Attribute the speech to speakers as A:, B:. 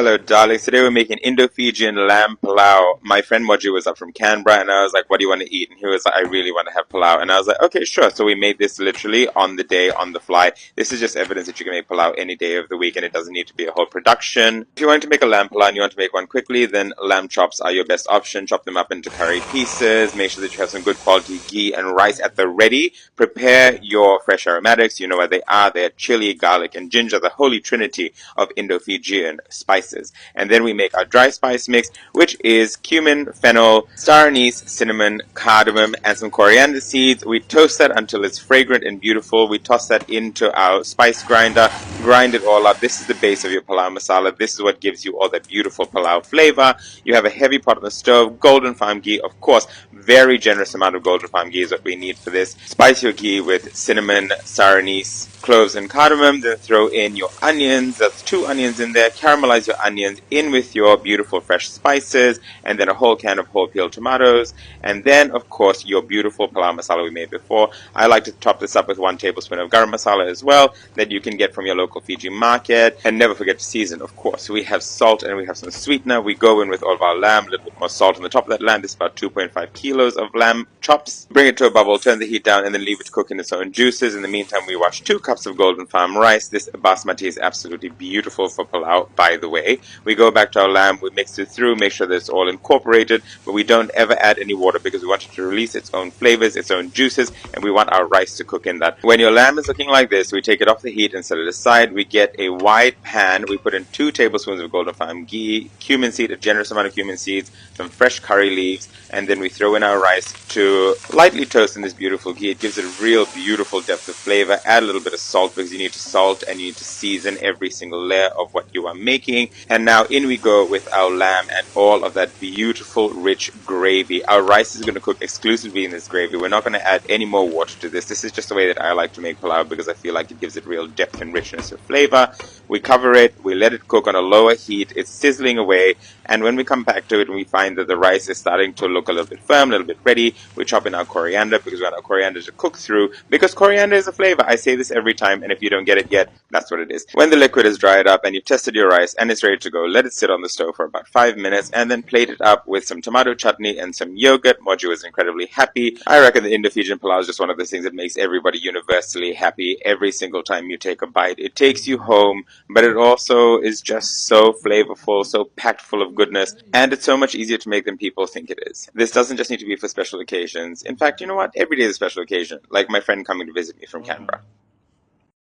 A: Hello, darlings. Today we're making Indo-Fijian lamb palau. My friend Moji was up from Canberra, and I was like, "What do you want to eat?" And he was like, "I really want to have palau." And I was like, "Okay, sure." So we made this literally on the day, on the fly. This is just evidence that you can make palau any day of the week, and it doesn't need to be a whole production. If you want to make a lamb palau and you want to make one quickly, then lamb chops are your best option. Chop them up into curry pieces. Make sure that you have some good quality ghee and rice at the ready. Prepare your fresh aromatics. You know what they are. They're chili, garlic, and ginger, the holy trinity of Indo-Fijian spices. And then we make our dry spice mix, which is cumin, fennel, star anise, cinnamon, cardamom, and some coriander seeds. We toast that until it's fragrant and beautiful. We toss that into our spice grinder, grind it all up. This is the base of your palau masala. This is what gives you all that beautiful palau flavor. You have a heavy pot on the stove, golden farm ghee, of course. Very generous amount of golden farm ghee is what we need for this. Spice your ghee with cinnamon, star anise, cloves, and cardamom. Then throw in your onions. That's 2 onions in there. Caramelize your onions in with your beautiful fresh spices, and then a whole can of whole peeled tomatoes, and then of course your beautiful palau masala we made before. I like to top this up with 1 tablespoon of garam masala as well, that you can get from your local Fiji market. And never forget to season, of course. We have salt and we have some sweetener. We go in with all of our lamb, a little bit more salt on the top of that lamb. This is about 2.5 kilos of lamb chops. Bring it to a bubble, turn the heat down, and then leave it to cook in its own juices. In the meantime, we wash 2 cups of golden farm rice. This basmati is absolutely beautiful for palau, by the way. We go back to our lamb, we mix it through, make sure that it's all incorporated, but we don't ever add any water because we want it to release its own flavors, its own juices, and we want our rice to cook in that. When your lamb is looking like this, we take it off the heat and set it aside. We get a wide pan, we put in 2 tablespoons of golden farm ghee, cumin seed, a generous amount of cumin seeds, some fresh curry leaves, and then we throw in our rice to lightly toast in this beautiful ghee. It gives it a real beautiful depth of flavor. Add a little bit of salt because you need to salt and you need to season every single layer of what you are making. And now in we go with our lamb and all of that beautiful rich gravy. Our rice is going to cook exclusively in this gravy. We're not going to add any more water to this. This is just the way that I like to make palau because I feel like it gives it real depth and richness of flavor. We cover it, we let it cook on a lower heat, it's sizzling away, and when we come back to it and we find that the rice is starting to look a little bit firm, a little bit ready, we chop in our coriander because we want our coriander to cook through, because coriander is a flavor. I say this every time, and if you don't get it yet, that's what it is. When the liquid is dried up and you've tested your rice and it's ready to go, let it sit on the stove for about 5 minutes and then plate it up with some tomato chutney and some yogurt. Moji was incredibly happy. I reckon the Indo-Fijian palau is just one of those things that makes everybody universally happy every single time you take a bite. It takes you home, but it also is just so flavorful, so packed full of goodness, and it's so much easier to make than people think it is. This doesn't just need to be for special occasions. In fact, you know what? Every day is a special occasion, like my friend coming to visit me from Canberra.